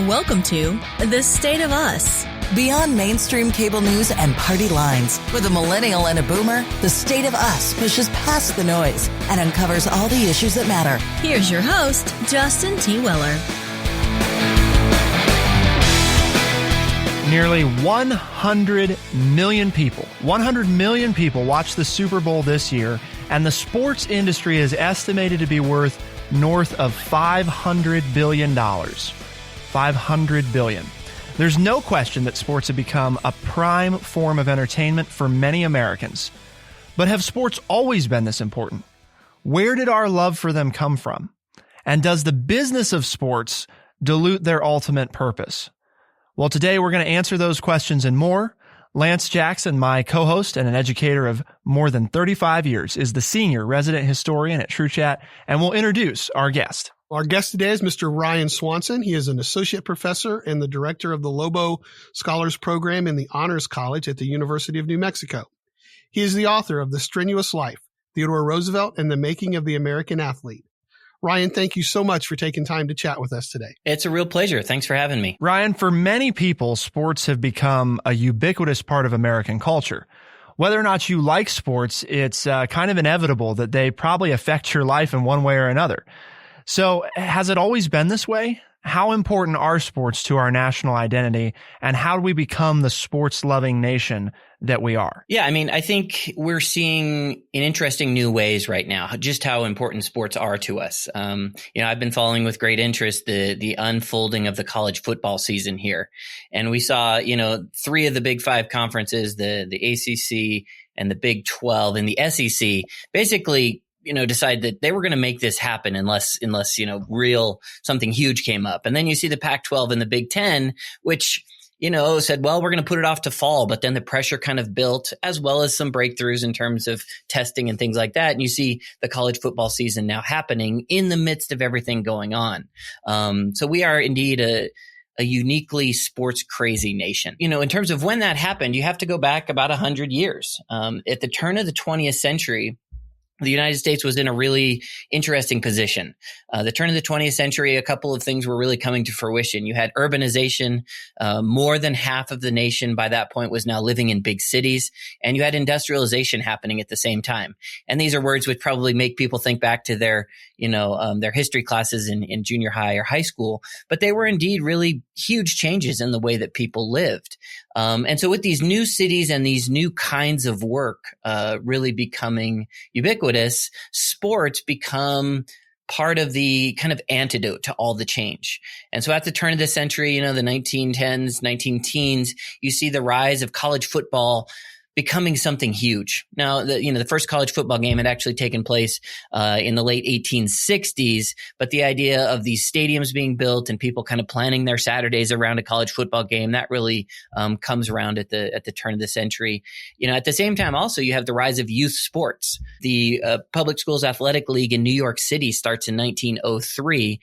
Welcome to The State of Us. Beyond mainstream cable news and party lines, with a millennial and a boomer, The State of Us pushes past the noise and uncovers all the issues that matter. Here's your host, Justin T. Weller. Nearly 100 million people watched the Super Bowl this year, and the sports industry is estimated to be worth north of $500 billion. $500 billion. There's no question that sports have become a prime form of entertainment for many Americans. But have sports always been this important? Where did our love for them come from? And does the business of sports dilute their ultimate purpose? Well, today we're going to answer those questions and more. Lance Jackson, my co-host and an educator of more than 35 years, is the senior resident historian at TrueChat, and we'll introduce our guest. Our guest today is Mr. Ryan Swanson. He is an associate professor and the director of the Lobo Scholars Program in the Honors College at the University of New Mexico. He is the author of The Strenuous Life, Theodore Roosevelt and the Making of the American Athlete. Ryan, thank you so much for taking time to chat with us today. It's a real pleasure. Thanks for having me. Ryan, for many people, sports have become a ubiquitous part of American culture. Whether or not you like sports, it's kind of inevitable that they probably affect your life in one way or another. So has it always been this way? How important are sports to our national identity, and how do we become the sports-loving nation that we are? Yeah, I mean, I think we're seeing in interesting new ways right now just how important sports are to us. I've been following with great interest the unfolding of the college football season here. And we saw, three of the Big Five conferences, the ACC and the Big 12 and the SEC, basically decide that they were going to make this happen unless real something huge came up. And then you see the Pac-12 and the Big 10, which, said, well, we're going to put it off to fall. But then the pressure kind of built, as well as some breakthroughs in terms of testing and things like that. And you see the college football season now happening in the midst of everything going on. So we are indeed a uniquely sports crazy nation. In terms of when that happened, you have to go back about 100 years. At the turn of the 20th century, the United States was in a really interesting position. The turn of the 20th century, a couple of things were really coming to fruition. You had urbanization. More than half of the nation by that point was now living in big cities. And you had industrialization happening at the same time. And these are words which probably make people think back to their history classes in junior high or high school. But they were indeed really huge changes in the way that people lived. And so with these new cities and these new kinds of work really becoming ubiquitous, sports become part of the kind of antidote to all the change. And so at the turn of the century, the 1910s, 19-teens, you see the rise of college football becoming something huge. Now, the first college football game had actually taken place in the late 1860s, but the idea of these stadiums being built and people kind of planning their Saturdays around a college football game, that really comes around at the turn of the century. At the same time, also, you have the rise of youth sports. The Public Schools Athletic League in New York City starts in 1903.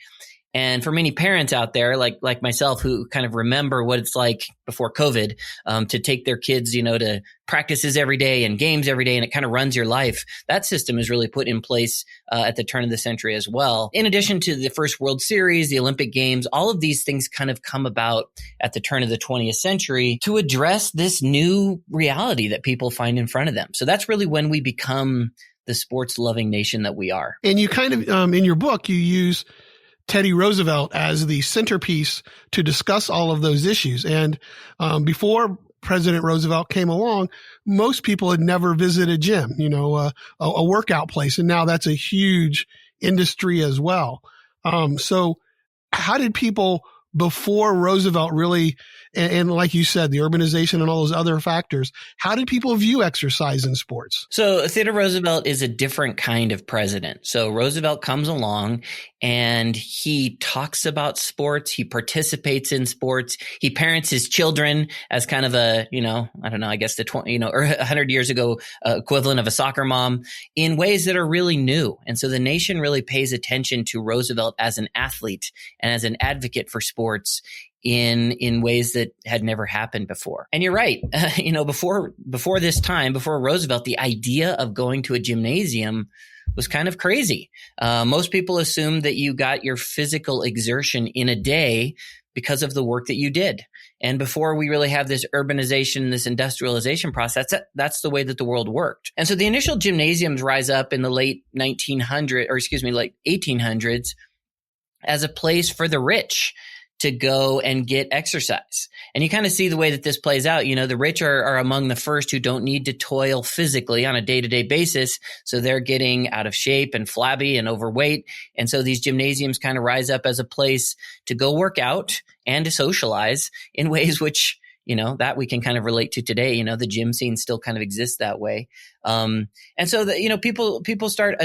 And for many parents out there, like myself, who kind of remember what it's like before COVID, to take their kids, to practices every day and games every day, and it kind of runs your life. That system is really put in place at the turn of the century as well. In addition to the first World Series, the Olympic Games, all of these things kind of come about at the turn of the 20th century to address this new reality that people find in front of them. So that's really when we become the sports-loving nation that we are. And you kind of, in your book, you use Teddy Roosevelt as the centerpiece to discuss all of those issues. And before President Roosevelt came along, most people had never visited a gym, a workout place. And now that's a huge industry as well. So how did people before Roosevelt really, and like you said, the urbanization and all those other factors, how did people view exercise in sports? So Theodore Roosevelt is a different kind of president. So Roosevelt comes along and he talks about sports. He participates in sports. He parents his children as kind of a, I guess the 100 years ago equivalent of a soccer mom in ways that are really new. And so the nation really pays attention to Roosevelt as an athlete and as an advocate for sports in ways that had never happened before. And you're right. Before this time, before Roosevelt, the idea of going to a gymnasium was kind of crazy. Most people assumed that you got your physical exertion in a day because of the work that you did. And before we really have this urbanization, this industrialization process, that's the way that the world worked. And so the initial gymnasiums rise up in the late 1800s as a place for the rich to go and get exercise. And you kind of see the way that this plays out. You know, the rich are among the first who don't need to toil physically on a day-to-day basis. So they're getting out of shape and flabby and overweight. And so these gymnasiums kind of rise up as a place to go work out and to socialize in ways which, you know, that we can kind of relate to today. You know, the gym scene still kind of exists that way. And so that, you know, people start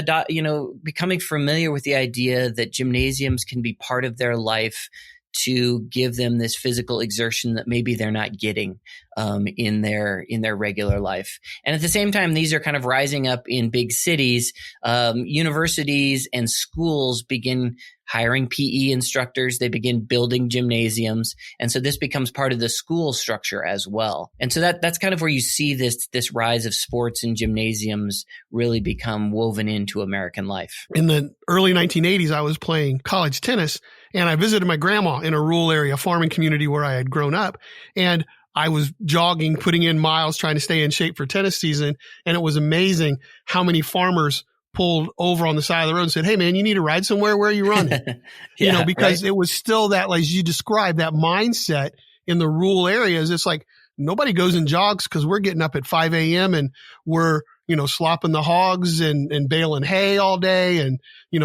becoming familiar with the idea that gymnasiums can be part of their life to give them this physical exertion that maybe they're not getting in their regular life. And at the same time, these are kind of rising up in big cities. Universities and schools begin hiring PE instructors. They begin building gymnasiums. And so this becomes part of the school structure as well. And so that's kind of where you see this rise of sports and gymnasiums really become woven into American life. In the early 1980s, I was playing college tennis, and I visited my grandma in a rural area, farming community where I had grown up. And I was jogging, putting in miles, trying to stay in shape for tennis season. And it was amazing how many farmers pulled over on the side of the road and said, "Hey man, you need to ride somewhere. Where are you running?" Because It was still that, like you described, that mindset in the rural areas. It's like nobody goes and jogs because we're getting up at 5 a.m. and we're, slopping the hogs and baling hay all day and,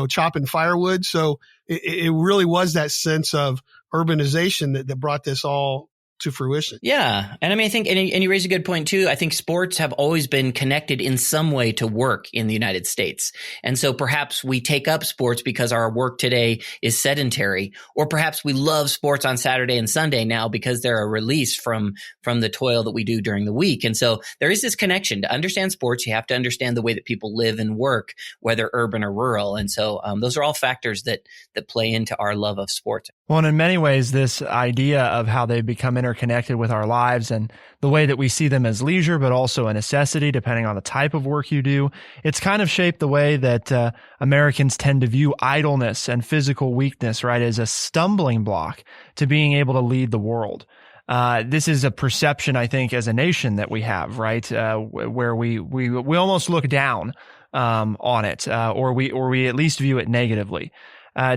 chopping firewood. So it really was that sense of urbanization that brought this all to fruition. Yeah. And I mean, I think, and you raise a good point too. I think sports have always been connected in some way to work in the United States. And so perhaps we take up sports because our work today is sedentary, or perhaps we love sports on Saturday and Sunday now because they're a release from the toil that we do during the week. And so there is this connection. To understand sports, you have to understand the way that people live and work, whether urban or rural. And so those are all factors that play into our love of sports. Well, and in many ways, this idea of how they become interconnected with our lives and the way that we see them as leisure, but also a necessity, depending on the type of work you do, it's kind of shaped the way that Americans tend to view idleness and physical weakness, right, as a stumbling block to being able to lead the world. This is a perception, I think, as a nation that we have, right, where we almost look down on it, or we at least view it negatively.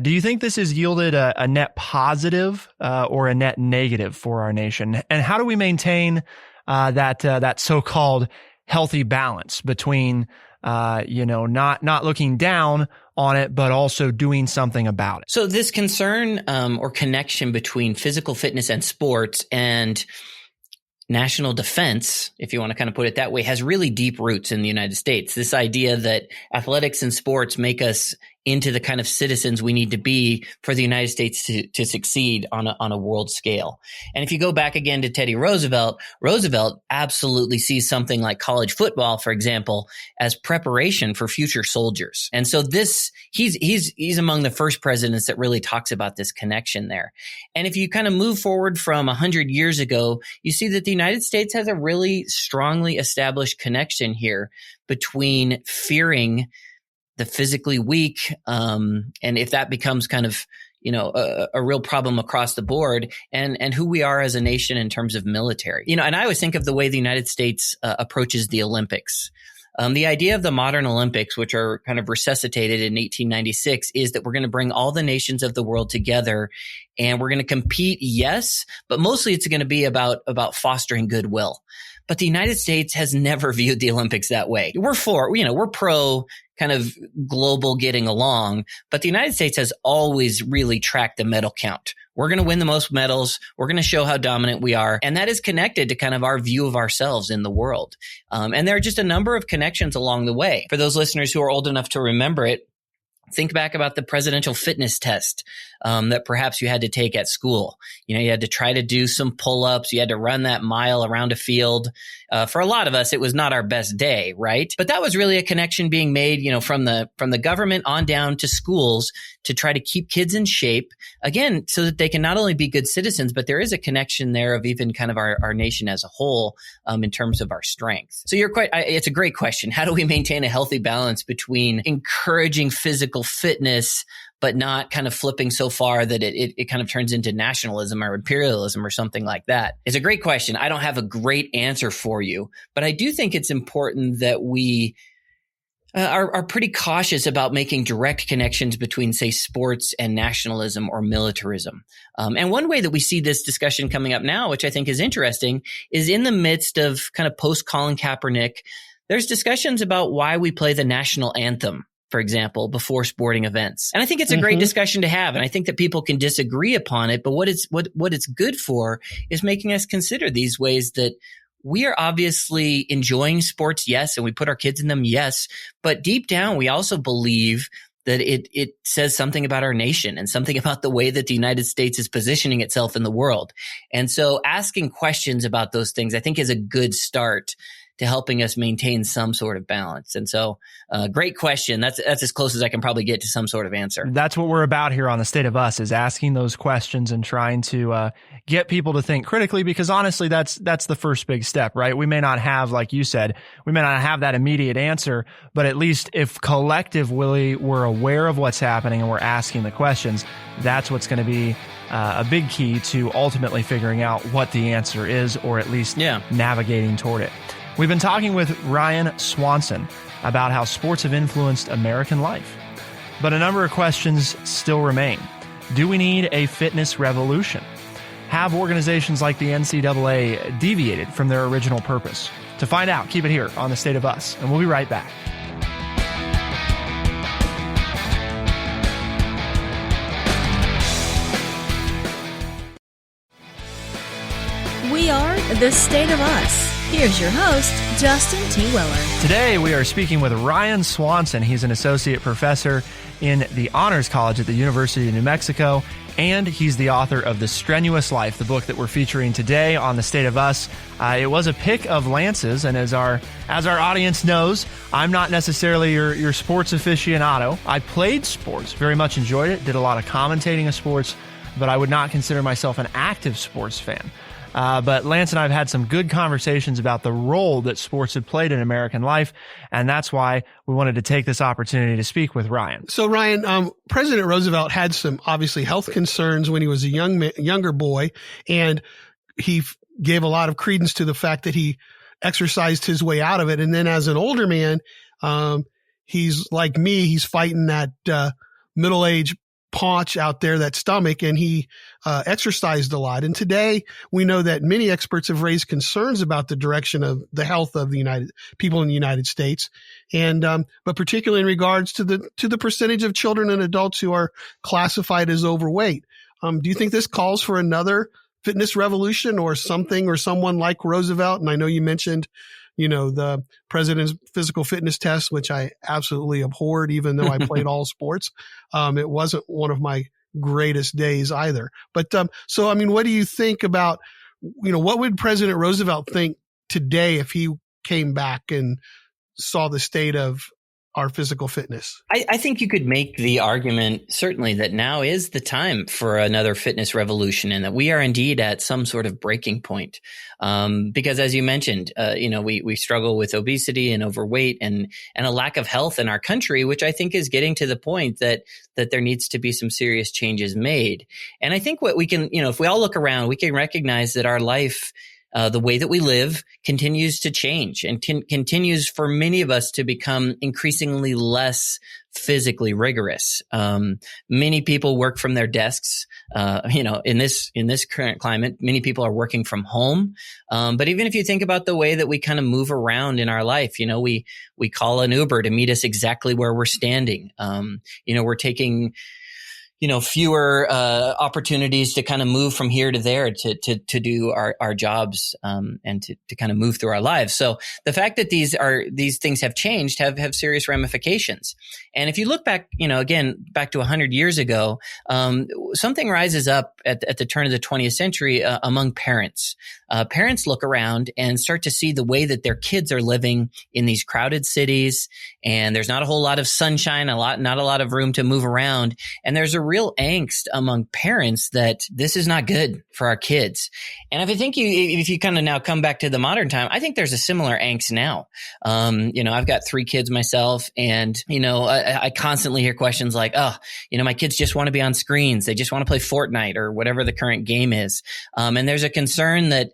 Do you think this has yielded a net positive or a net negative for our nation? And how do we maintain that so-called healthy balance between not looking down on it, but also doing something about it? So this concern or connection between physical fitness and sports and national defense, if you want to kind of put it that way, has really deep roots in the United States. This idea that athletics and sports make us into the kind of citizens we need to be for the United States to succeed on a world scale. And if you go back again to Teddy Roosevelt absolutely sees something like college football, for example, as preparation for future soldiers. And so he's among the first presidents that really talks about this connection there. And if you kind of move forward from 100 years ago, you see that the United States has a really strongly established connection here between fearing the physically weak, and if that becomes kind of, a real problem across the board, and who we are as a nation in terms of military. And I always think of the way the United States approaches the Olympics. The idea of the modern Olympics, which are kind of resuscitated in 1896, is that we're going to bring all the nations of the world together and we're going to compete, yes, but mostly it's going to be about fostering goodwill. But the United States has never viewed the Olympics that way. We're pro kind of global getting along, but the United States has always really tracked the medal count. We're going to win the most medals. We're going to show how dominant we are. And that is connected to kind of our view of ourselves in the world. And there are just a number of connections along the way. For those listeners who are old enough to remember it, think back about the presidential fitness test that perhaps you had to take at school. You had to try to do some pull-ups. You had to run that mile around a field. For a lot of us, it was not our best day, right? But that was really a connection being made, from the government on down to schools to try to keep kids in shape, again, so that they can not only be good citizens, but there is a connection there of even kind of our nation as a whole in terms of our strength. So it's a great question. How do we maintain a healthy balance between encouraging physical fitness, but not kind of flipping so far that it kind of turns into nationalism or imperialism or something like that? It's a great question. I don't have a great answer for you, but I do think it's important that we are pretty cautious about making direct connections between, say, sports and nationalism or militarism. And one way that we see this discussion coming up now, which I think is interesting, is in the midst of kind of post-Colin Kaepernick, there's discussions about why we play the national anthem, for example, before sporting events. And I think it's a great discussion to have. And I think that people can disagree upon it. But what it's good for is making us consider these ways that we are obviously enjoying sports, yes, and we put our kids in them, yes. But deep down, we also believe that it says something about our nation and something about the way that the United States is positioning itself in the world. And so asking questions about those things, I think, is a good start to helping us maintain some sort of balance. And so, great question. That's as close as I can probably get to some sort of answer. That's what we're about here on The State of Us, is asking those questions and trying to get people to think critically, because honestly, that's the first big step, right? We may not have, like you said, we may not have that immediate answer, but at least if collectively we're aware of what's happening and we're asking the questions, that's what's going to be a big key to ultimately figuring out what the answer is, or at least navigating toward it. We've been talking with Ryan Swanson about how sports have influenced American life. But a number of questions still remain. Do we need a fitness revolution? Have organizations like the NCAA deviated from their original purpose? To find out, keep it here on The State of Us, and we'll be right back. We are The State of Us. Here's your host, Justin T. Weller. Today, we are speaking with Ryan Swanson. He's an associate professor in the Honors College at the University of New Mexico, and he's the author of The Strenuous Life, the book that we're featuring today on The State of Us. It was a pick of Lance's, and as our audience knows, I'm not necessarily your sports aficionado. I played sports, very much enjoyed it, did a lot of commentating of sports, but I would not consider myself an active sports fan. But Lance and I have had some good conversations about the role that sports have played in American life, and that's why we wanted to take this opportunity to speak with Ryan. So, Ryan, President Roosevelt had some obviously health concerns when he was a younger boy, and he gave a lot of credence to the fact that he exercised his way out of it. And then as an older man, he's like me, he's fighting that middle-aged paunch out there, that stomach, and he exercised a lot. And today we know that many experts have raised concerns about the direction of the health of the people in the United States, and but particularly in regards to the percentage of children and adults who are classified as overweight. Do you think this calls for another fitness revolution, or something, or someone like Roosevelt? And I know you mentioned, the president's physical fitness test, which I absolutely abhorred, even though I played all sports. It wasn't one of my greatest days either. But, so, I mean, what do you think about, what would President Roosevelt think today if he came back and saw the state of our physical fitness? I think you could make the argument, certainly, that now is the time for another fitness revolution, and that we are indeed at some sort of breaking point. Because as you mentioned, we struggle with obesity and overweight and a lack of health in our country, which I think is getting to the point that there needs to be some serious changes made. And I think what we can, if we all look around, we can recognize that our life, the way that we live, continues to change and continues for many of us to become increasingly less physically rigorous. Many people work from their desks. In this current climate, many people are working from home. But even if you think about the way that we kind of move around in our life, we call an Uber to meet us exactly where we're standing. We're taking fewer opportunities to kind of move from here to there to do our jobs and to kind of move through our lives. So the fact that these things have changed have serious ramifications. And if you look back, again, back to 100 years ago, something rises up at the turn of the 20th century among parents. Parents look around and start to see the way that their kids are living in these crowded cities, and there's not a whole lot of sunshine, not a lot of room to move around. And there's a real angst among parents that this is not good for our kids. And if you kind of now come back to the modern time, I think there's a similar angst now. I've got 3 kids myself, and, I constantly hear questions like, my kids just want to be on screens. They just want to play Fortnite or whatever the current game is. And there's a concern that,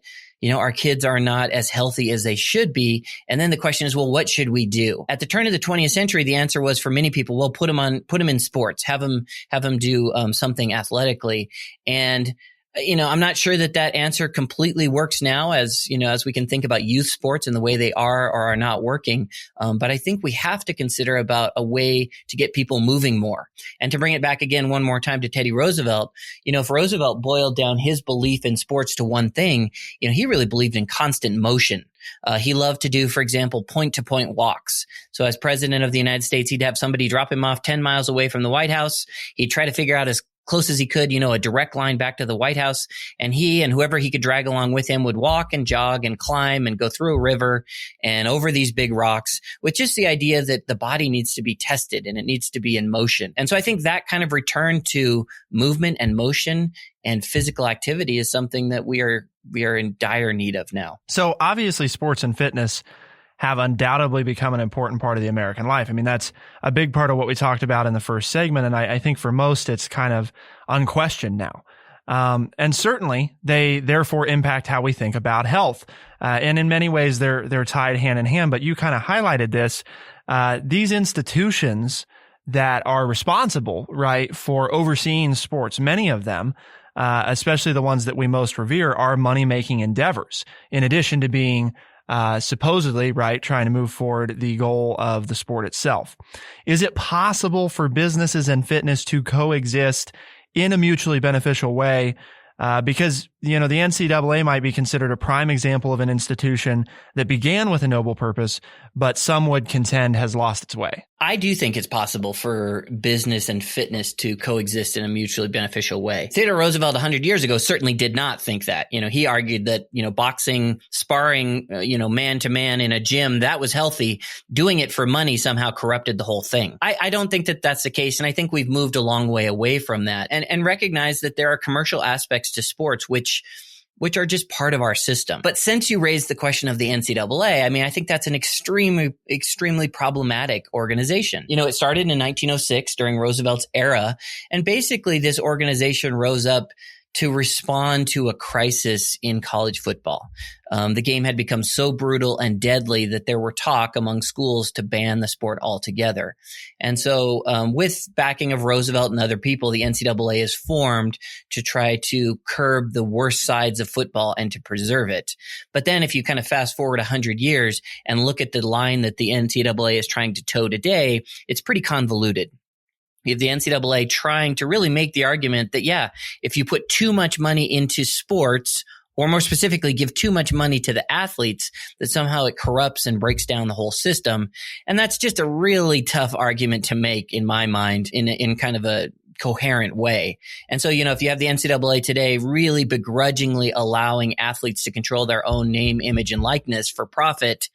our kids are not as healthy as they should be. And then the question is, well, what should we do? At the turn of the 20th century, the answer was for many people, well, put them in sports, have them do something athletically. And I'm not sure that answer completely works now as we can think about youth sports and the way they are or are not working. But I think we have to consider about a way to get people moving more. And to bring it back again one more time to Teddy Roosevelt, if Roosevelt boiled down his belief in sports to one thing, he really believed in constant motion. He loved to do, for example, point-to-point walks. So as president of the United States, he'd have somebody drop him off 10 miles away from the White House. He'd try to figure out as close as he could, a direct line back to the White House. And he and whoever he could drag along with him would walk and jog and climb and go through a river and over these big rocks, with just the idea that the body needs to be tested and it needs to be in motion. And so I think that kind of return to movement and motion and physical activity is something that we are in dire need of now. So obviously sports and fitness have undoubtedly become an important part of the American life. I mean, that's a big part of what we talked about in the first segment. And I think for most, it's kind of unquestioned now. And certainly they therefore impact how we think about health. And in many ways, they're tied hand in hand. But you kind of highlighted this. These institutions that are responsible, right, for overseeing sports, many of them, especially the ones that we most revere, are money-making endeavors, in addition to being supposedly, right, trying to move forward the goal of the sport itself. Is it possible for businesses and fitness to coexist in a mutually beneficial way? Because, the NCAA might be considered a prime example of an institution that began with a noble purpose, but some would contend has lost its way. I do think it's possible for business and fitness to coexist in a mutually beneficial way. Theodore Roosevelt 100 years ago certainly did not think that. He argued that, boxing, sparring, man to man in a gym, that was healthy. Doing it for money somehow corrupted the whole thing. I don't think that that's the case. And I think we've moved a long way away from that and recognize that there are commercial aspects to sports, which are just part of our system. But since you raised the question of the NCAA, I think that's an extremely problematic organization. It started in 1906 during Roosevelt's era. And basically this organization rose up to respond to a crisis in college football. The game had become so brutal and deadly that there were talk among schools to ban the sport altogether. And so with backing of Roosevelt and other people, the NCAA is formed to try to curb the worst sides of football and to preserve it. But then if you kind of fast forward 100 years and look at the line that the NCAA is trying to toe today, it's pretty convoluted. You have the NCAA trying to really make the argument that, if you put too much money into sports, or more specifically, give too much money to the athletes, that somehow it corrupts and breaks down the whole system. And that's just a really tough argument to make, in my mind, in kind of a coherent way. And so, if you have the NCAA today really begrudgingly allowing athletes to control their own name, image, and likeness for profit,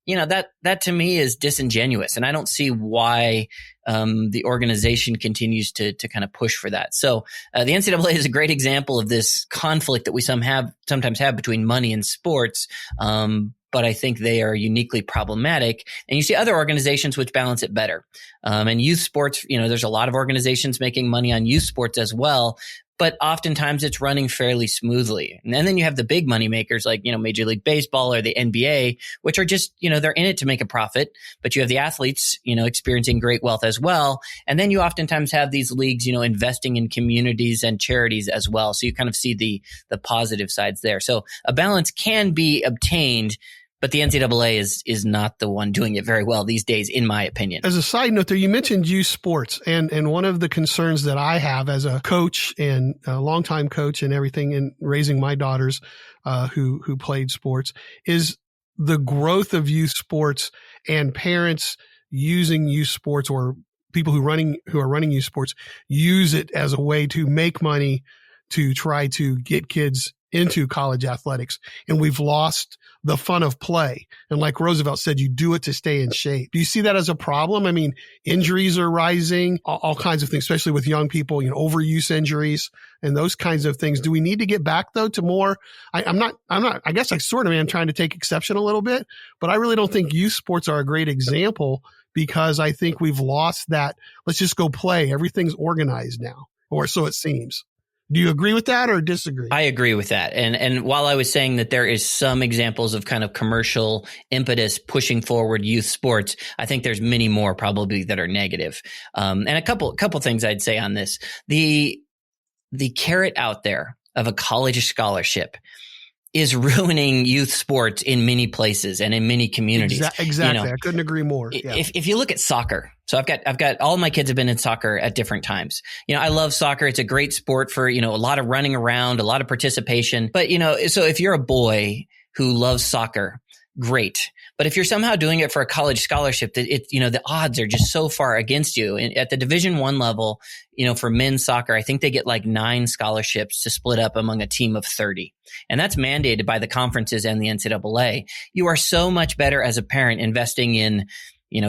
that to me is disingenuous. And I don't see why the organization continues to kind of push for that. So the NCAA is a great example of this conflict that we sometimes have between money and sports. But I think they are uniquely problematic. And you see other organizations which balance it better. And youth sports, there's a lot of organizations making money on youth sports as well. But oftentimes it's running fairly smoothly. And then you have the big money makers like, Major League Baseball or the NBA, which are just, they're in it to make a profit. But you have the athletes, experiencing great wealth as well. And then you oftentimes have these leagues, investing in communities and charities as well. So you kind of see the positive sides there. So a balance can be obtained, but the NCAA is not the one doing it very well these days, in my opinion. As a side note there, you mentioned youth sports. And one of the concerns that I have as a coach and a longtime coach and everything in raising my daughters who played sports is the growth of youth sports and parents using youth sports, or people who are running youth sports use it as a way to make money to try to get kids into college athletics, and we've lost the fun of play. And like Roosevelt said, you do it to stay in shape. Do you see that as a problem? I mean, injuries are rising, all kinds of things, especially with young people, overuse injuries and those kinds of things. Do we need to get back though to more? I guess I sort of am trying to take exception a little bit, but I really don't think youth sports are a great example, because I think we've lost that. Let's just go play. Everything's organized now, or so it seems. Do you agree with that or disagree? I agree with that. And while I was saying that there is some examples of kind of commercial impetus pushing forward youth sports, I think there's many more probably that are negative. And a couple things I'd say on this. The carrot out there of a college scholarship is ruining youth sports in many places and in many communities. Exactly. I couldn't agree more. Yeah. If you look at soccer, so I've got all my kids have been in soccer at different times. I love soccer. It's a great sport for, a lot of running around, a lot of participation. But, so if you're a boy who loves soccer, great. But if you're somehow doing it for a college scholarship, the odds are just so far against you. And at the Division I level, for men's soccer, I think they get like 9 scholarships to split up among a team of 30. And that's mandated by the conferences and the NCAA. You are so much better as a parent investing in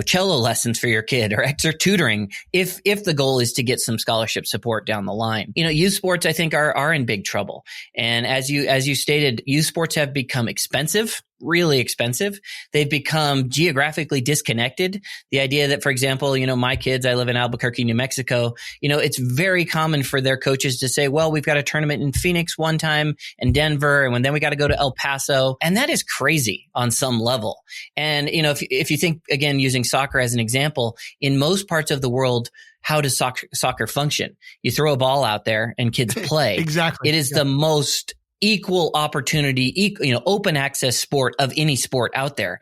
cello lessons for your kid or extra tutoring if the goal is to get some scholarship support down the line. Youth sports, I think, are in big trouble. And as you stated, youth sports have become expensive, really expensive. They've become geographically disconnected. The idea that, for example, my kids, I live in Albuquerque, New Mexico, it's very common for their coaches to say, well, we've got a tournament in Phoenix one time and Denver, and then we got to go to El Paso. And that is crazy on some level. And, if you think, again, using soccer as an example, in most parts of the world, how does soccer function? You throw a ball out there and kids play. Exactly. It is the most equal opportunity, open access sport of any sport out there.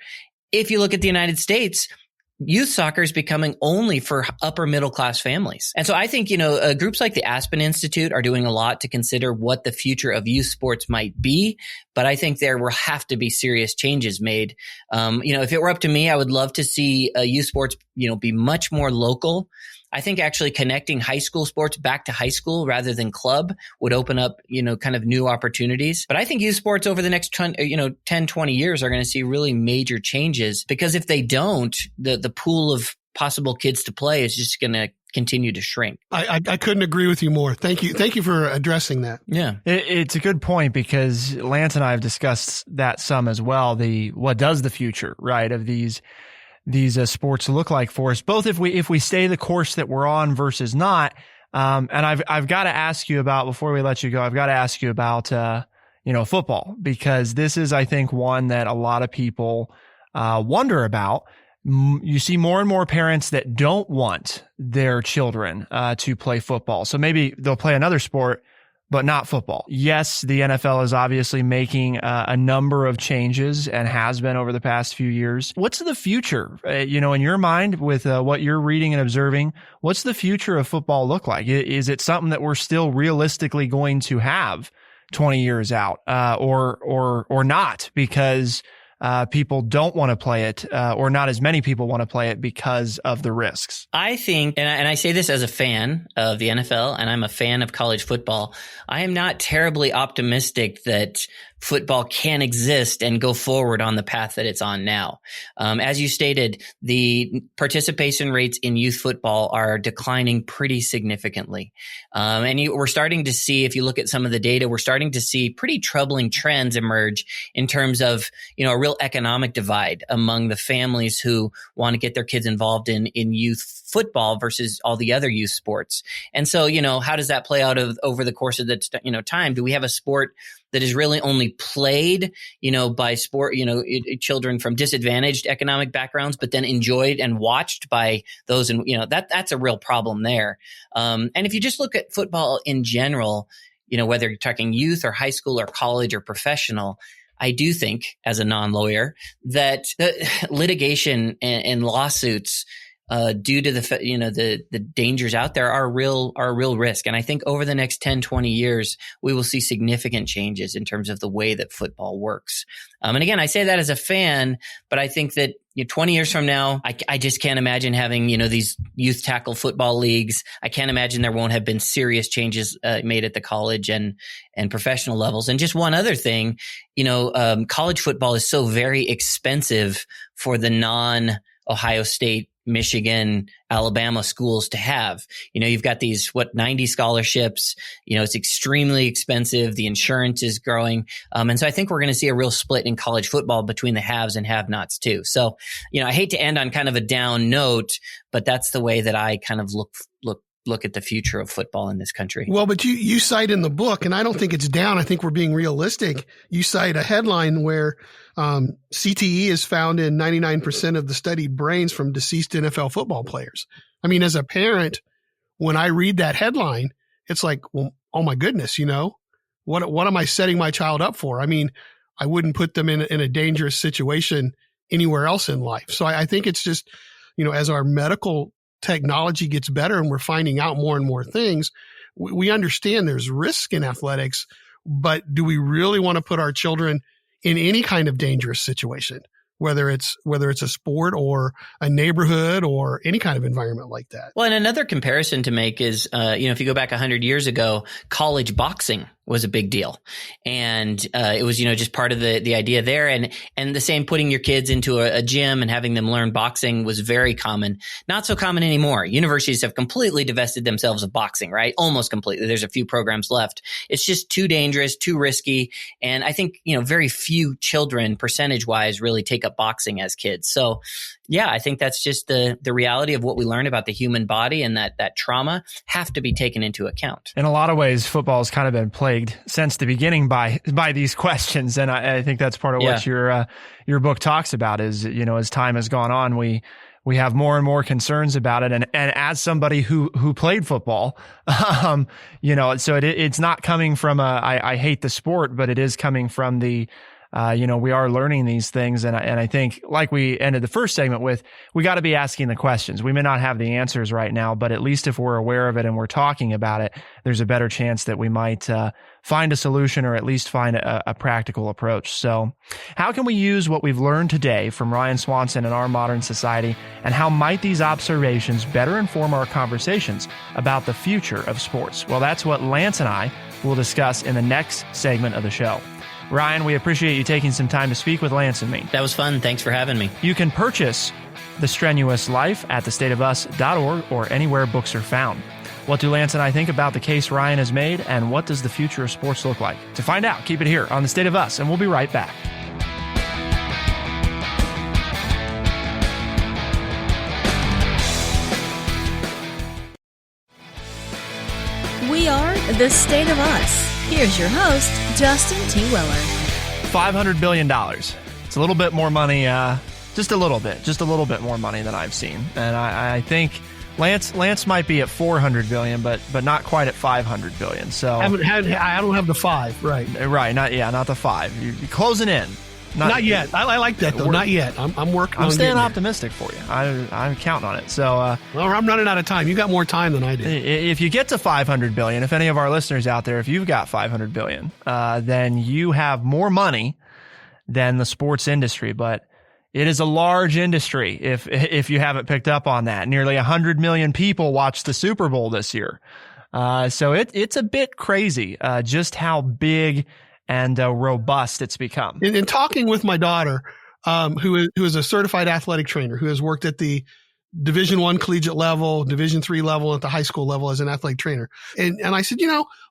If you look at the United States, youth soccer is becoming only for upper middle class families. And so I think, groups like the Aspen Institute are doing a lot to consider what the future of youth sports might be. But I think there will have to be serious changes made. If it were up to me, I would love to see youth sports, be much more local. I think actually connecting high school sports back to high school rather than club would open up, kind of new opportunities. But I think youth sports over the next 10, 20 years are going to see really major changes, because if they don't, the pool of possible kids to play is just going to continue to shrink. I couldn't agree with you more. Thank you for addressing that. Yeah. It's a good point, because Lance and I have discussed that some as well. What does the future, right, of these sports look like for us, both if we stay the course that we're on versus not. And I've got to ask you about, before we let you go, I've got to ask you about, football, because this is, I think, one that a lot of people, wonder about. You see more and more parents that don't want their children, to play football. So maybe they'll play another sport, but not football. Yes, the NFL is obviously making a number of changes and has been over the past few years. What's the future, in your mind, with what you're reading and observing? What's the future of football look like? Is it something that we're still realistically going to have 20 years out, or not, because people don't want to play it, or not as many people want to play it because of the risks? I think, and I say this as a fan of the NFL, and I'm a fan of college football, I am not terribly optimistic that football can exist and go forward on the path that it's on now. As you stated, the participation rates in youth football are declining pretty significantly. We're starting to see, if you look at some of the data, we're starting to see pretty troubling trends emerge in terms of, a real economic divide among the families who want to get their kids involved in youth football versus all the other youth sports. And so, how does that play out over the course of the, time? Do we have a sport that is really only played, by children from disadvantaged economic backgrounds, but then enjoyed and watched by those, and that's a real problem there. And if you just look at football in general, whether you're talking youth or high school or college or professional, I do think, as a non-lawyer, that the litigation and lawsuits due to the dangers out there are a real risk. And I think over the next 10, 20 years, we will see significant changes in terms of the way that football works. And again, I say that as a fan, but I think that 20 years from now, I just can't imagine having, these youth tackle football leagues. I can't imagine there won't have been serious changes made at the college and professional levels. And just one other thing, college football is so very expensive for the non-Ohio State, Michigan, Alabama schools to have. You've got these 90 scholarships. It's extremely expensive. The insurance is growing. And so I think we're going to see a real split in college football between the haves and have-nots too. So, I hate to end on kind of a down note, but that's the way that I kind of look at the future of football in this country. Well, but you cite in the book, and I don't think it's down. I think we're being realistic. You cite a headline where CTE is found in 99% of the studied brains from deceased NFL football players. I mean, as a parent, when I read that headline, it's like, well, oh my goodness, what am I setting my child up for? I mean, I wouldn't put them in a dangerous situation anywhere else in life. So I think it's just, as our medical technology gets better and we're finding out more and more things, we understand there's risk in athletics, but do we really want to put our children in any kind of dangerous situation, whether it's a sport or a neighborhood or any kind of environment like that? Well, and another comparison to make is, if you go back 100 years ago, college boxing was a big deal. And it was, just part of the idea there. And the same, putting your kids into a gym and having them learn boxing was very common. Not so common anymore. Universities have completely divested themselves of boxing, right? Almost completely. There's a few programs left. It's just too dangerous, too risky. And I think, very few children percentage wise really take up boxing as kids. So yeah, I think that's just the reality of what we learn about the human body, and that trauma have to be taken into account. In a lot of ways, football has kind of been plagued since the beginning by these questions, and I think that's part of what your book talks about. Is as time has gone on, we have more and more concerns about it, and as somebody who played football, so it's not coming from I hate the sport, but it is coming from the we are learning these things. And I think, like we ended the first segment with, we got to be asking the questions. We may not have the answers right now, but at least if we're aware of it and we're talking about it, there's a better chance that we might find a solution, or at least find a practical approach. So how can we use what we've learned today from Ryan Swanson in our modern society, and how might these observations better inform our conversations about the future of sports? Well, that's what Lance and I will discuss in the next segment of the show. Ryan, we appreciate you taking some time to speak with Lance and me. That was fun. Thanks for having me. You can purchase The Strenuous Life at thestateofus.org or anywhere books are found. What do Lance and I think about the case Ryan has made, and what does the future of sports look like? To find out, keep it here on The State of Us, and we'll be right back. We are The State of Us. Here's your host, Justin T. Weller. $500 billion. It's a little bit more money, just a little bit more money than I've seen. And I think Lance might be at $400 billion, but not quite at $500 billion. So I don't have the 5, right? Right. Not the 5. You're closing in. Not yet. I like that though. Not yet. I'm working. I'm staying optimistic for you. I'm counting on it. So, well, I'm running out of time. You got more time than I do. If you get to $500 billion, if any of our listeners out there, if you've got $500 billion, then you have more money than the sports industry. But it is a large industry. If you haven't picked up on that, nearly 100 million people watched the Super Bowl this year. So it's a bit crazy, just how big and robust it's become. In talking with my daughter, who is a certified athletic trainer, who has worked at the Division I collegiate level, Division III level, at the high school level as an athletic trainer. And I said,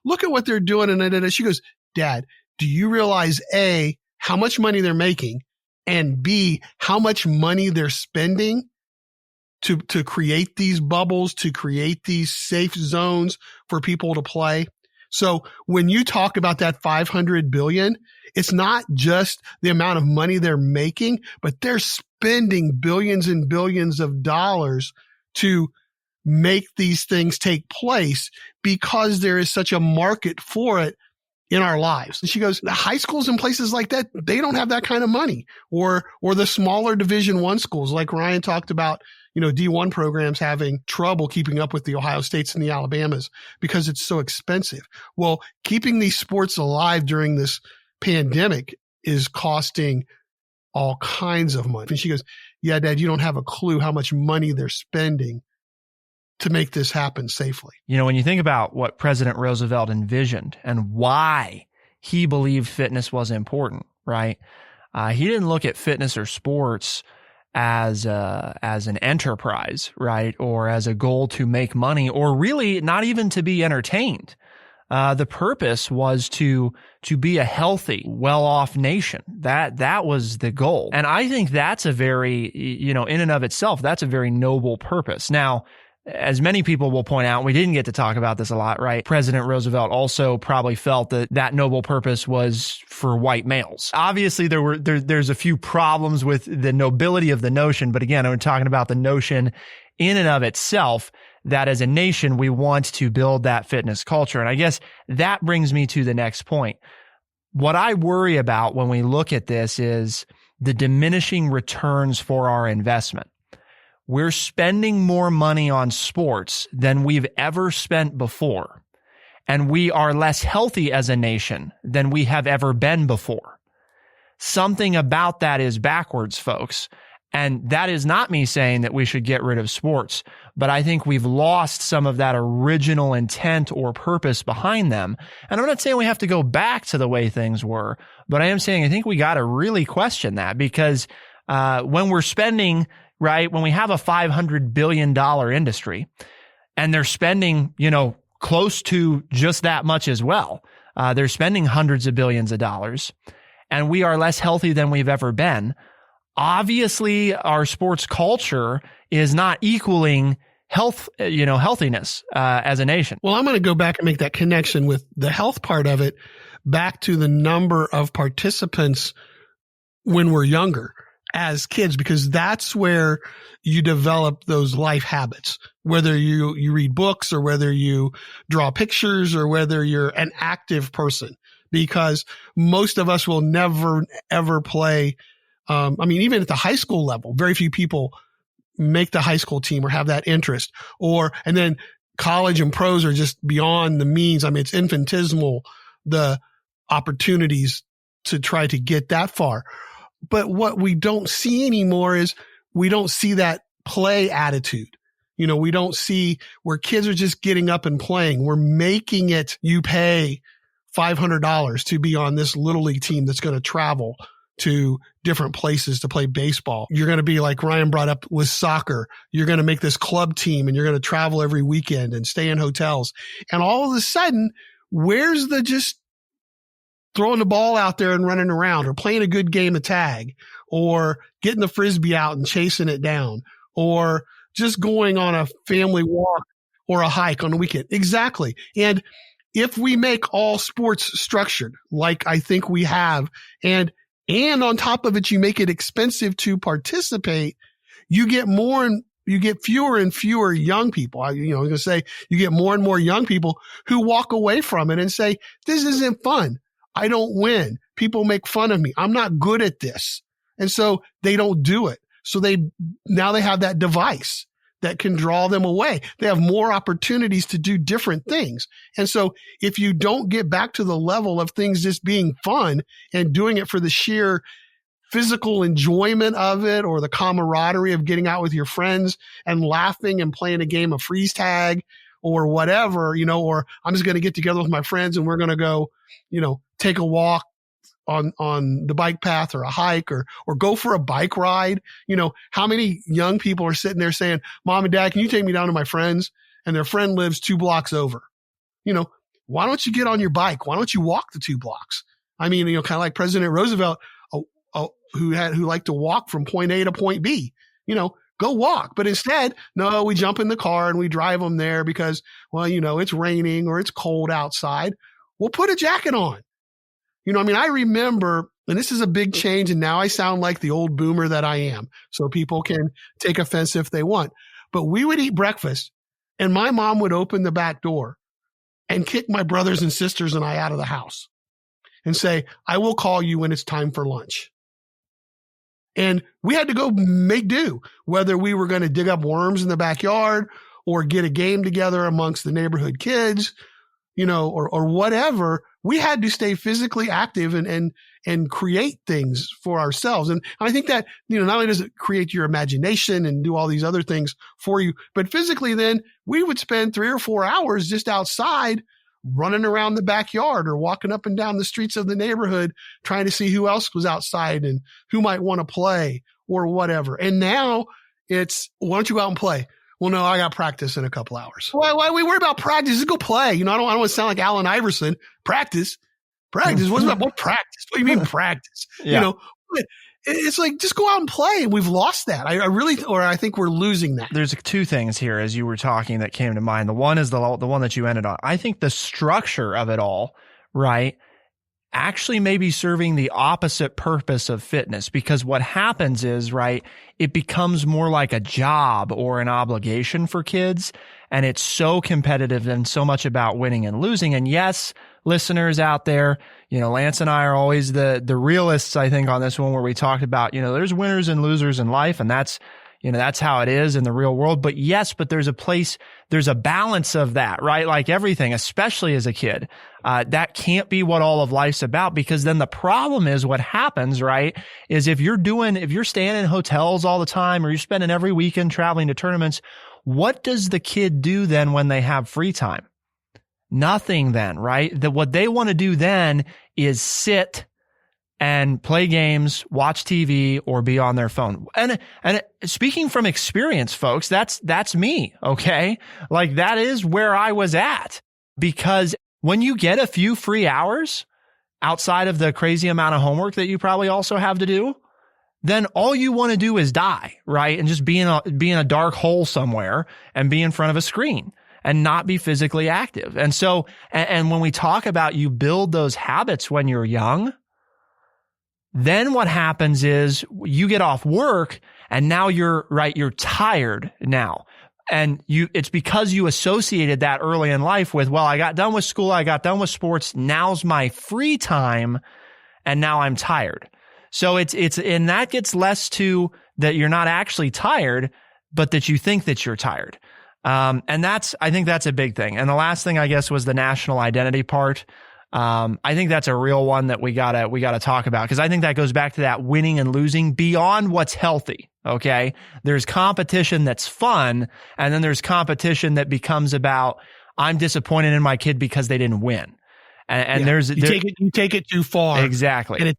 look at what they're doing. And she goes, Dad, do you realize A, how much money they're making, and B, how much money they're spending to create these bubbles, to create these safe zones for people to play? So when you talk about that $500 billion, it's not just the amount of money they're making, but they're spending billions and billions of dollars to make these things take place, because there is such a market for it in our lives. And she goes, the high schools and places like that, they don't have that kind of money, or the smaller Division I schools, like Ryan talked about, D1 programs having trouble keeping up with the Ohio States and the Alabamas because it's so expensive. Well, keeping these sports alive during this pandemic is costing all kinds of money. And she goes, yeah, Dad, you don't have a clue how much money they're spending to make this happen safely. When you think about what President Roosevelt envisioned and why he believed fitness was important, right? He didn't look at fitness or sports as an enterprise, right? Or as a goal to make money, or really not even to be entertained. The purpose was to be a healthy, well-off nation. That was the goal. And I think that's a very, in and of itself, that's a very noble purpose. Now, as many people will point out, we didn't get to talk about this a lot, right? President Roosevelt also probably felt that noble purpose was for white males. Obviously, there's a few problems with the nobility of the notion, but again, I'm talking about the notion in and of itself that as a nation, we want to build that fitness culture. And I guess that brings me to the next point. What I worry about when we look at this is the diminishing returns for our investment. We're spending more money on sports than we've ever spent before, and we are less healthy as a nation than we have ever been before. Something about that is backwards, folks. And that is not me saying that we should get rid of sports, but I think we've lost some of that original intent or purpose behind them. And I'm not saying we have to go back to the way things were, but I am saying I think we got to really question that, because when we're spending, right, when we have a $500 billion industry and they're spending, close to just that much as well, they're spending hundreds of billions of dollars, and we are less healthy than we've ever been. Obviously, our sports culture is not equaling healthiness as a nation. Well, I'm going to go back and make that connection with the health part of it back to the number of participants when we're younger as kids, because that's where you develop those life habits, whether you read books or whether you draw pictures or whether you're an active person, because most of us will never, ever play. Even at the high school level, very few people make the high school team or have that interest, and then college and pros are just beyond the means. It's infinitesimal, the opportunities to try to get that far. But what we don't see anymore is we don't see that play attitude. We don't see where kids are just getting up and playing. We're making it, you pay $500 to be on this little league team that's going to travel to different places to play baseball. You're going to be like Ryan brought up with soccer. You're going to make this club team and you're going to travel every weekend and stay in hotels. And all of a sudden, where's the just throwing the ball out there and running around, or playing a good game of tag, or getting the Frisbee out and chasing it down, or just going on a family walk or a hike on the weekend? Exactly. And if we make all sports structured, like I think we have, and on top of it, you make it expensive to participate, you get fewer and fewer young people. I was going to say, you get more and more young people who walk away from it and say, this isn't fun. I don't win. People make fun of me. I'm not good at this. And so they don't do it. So now they have that device that can draw them away. They have more opportunities to do different things. And so if you don't get back to the level of things just being fun and doing it for the sheer physical enjoyment of it, or the camaraderie of getting out with your friends and laughing and playing a game of freeze tag or whatever, or I'm just going to get together with my friends and we're going to go, take a walk on the bike path or a hike or go for a bike ride. How many young people are sitting there saying, Mom and Dad, can you take me down to my friends? And their friend lives 2 blocks over. Why don't you get on your bike? Why don't you walk the 2 blocks? Kind of like President Roosevelt, who liked to walk from point A to point B, go walk. But instead, no, we jump in the car and we drive them there because, it's raining or it's cold outside. Well, put a jacket on. I remember, and this is a big change, and now I sound like the old boomer that I am, so people can take offense if they want. But we would eat breakfast, and my mom would open the back door and kick my brothers and sisters and I out of the house. and say, I will call you when it's time for lunch. And we had to go make do, whether we were going to dig up worms in the backyard or get a game together amongst the neighborhood kids, or whatever. We had to stay physically active and create things for ourselves. And I think that, not only does it create your imagination and do all these other things for you, but physically then we would spend 3 or 4 hours just outside running around the backyard or walking up and down the streets of the neighborhood, trying to see who else was outside and who might want to play or whatever. And now it's, why don't you go out and play? Well, no, I got practice in a couple hours. Why we worry about practice? Just go play. I don't want to sound like Allen Iverson. Practice. What practice? What do you mean practice? Yeah. It's like, just go out and play. We've lost that. I think we're losing that. There's 2 things here as you were talking that came to mind. The one is the one that you ended on. I think the structure of it all, right, actually may be serving the opposite purpose of fitness, because what happens is, right, it becomes more like a job or an obligation for kids. And it's so competitive and so much about winning and losing. And yes, listeners out there, Lance and I are always the realists, I think, on this one, where we talked about, there's winners and losers in life, and that's how it is in the real world. But yes, there's a balance of that, right? Like everything, especially as a kid, that can't be what all of life's about, because then the problem is what happens, right, is if you're staying in hotels all the time, or you're spending every weekend traveling to tournaments, what does the kid do then when they have free time? Nothing then, right? What they want to do then is sit and play games, watch TV, or be on their phone. And speaking from experience, folks, that's me, okay? Like, that is where I was at, because when you get a few free hours outside of the crazy amount of homework that you probably also have to do, then all you want to do is die, right? And just be in a dark hole somewhere and be in front of a screen and not be physically active. And so, and when we talk about you build those habits when you're young, then what happens is you get off work and now you're tired now. And it's because you associated that early in life with, well, I got done with school, I got done with sports, now's my free time, and now I'm tired. So and that gets less to that you're not actually tired, but that you think that you're tired. And I think that's a big thing. And the last thing, I guess, was the national identity part. I think that's a real one that we gotta talk about, because I think that goes back to that winning and losing beyond what's healthy. Okay. There's competition that's fun. And then there's competition that becomes about, I'm disappointed in my kid because they didn't win. And you take it too far. Exactly. And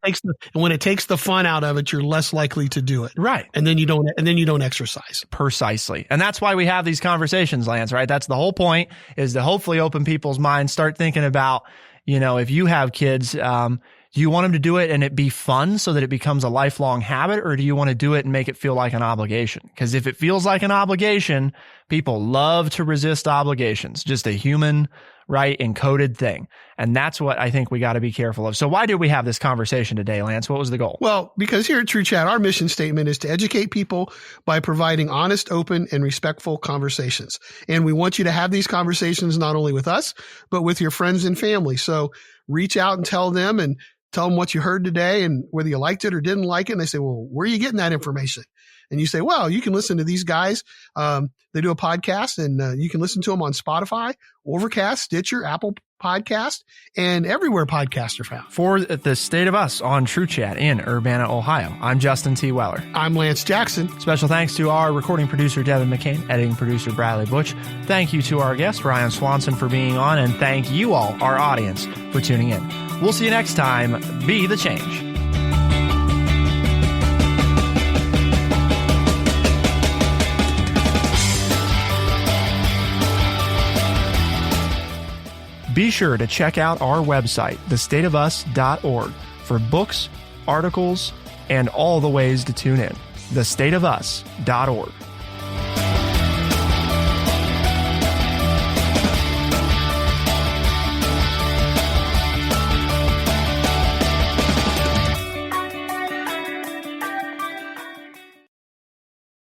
when it takes the fun out of it, you're less likely to do it. Right. And then you don't exercise. Precisely. And that's why we have these conversations, Lance, right? That's the whole point, is to hopefully open people's minds, start thinking about, if you have kids, do you want them to do it and it be fun so that it becomes a lifelong habit, or do you want to do it and make it feel like an obligation? Because if it feels like an obligation, people love to resist obligations, just a human, right, encoded thing. And that's what I think we got to be careful of. So why did we have this conversation today, Lance? What was the goal? Well, because here at True Chat, our mission statement is to educate people by providing honest, open, and respectful conversations. And we want you to have these conversations not only with us, but with your friends and family. So reach out and tell them what you heard today and whether you liked it or didn't like it. And they say, well, where are you getting that information? And you say, well, you can listen to these guys. They do a podcast, and you can listen to them on Spotify, Overcast, Stitcher, Apple Podcast, and everywhere podcasts are found. For the State of Us on True Chat in Urbana, Ohio, I'm Justin T. Weller. I'm Lance Jackson. Special thanks to our recording producer, Devin McCain, editing producer, Bradley Butch. Thank you to our guest, Ryan Swanson, for being on, and thank you all, our audience, for tuning in. We'll see you next time. Be the change. Be sure to check out our website, thestateofus.org, for books, articles, and all the ways to tune in. thestateofus.org.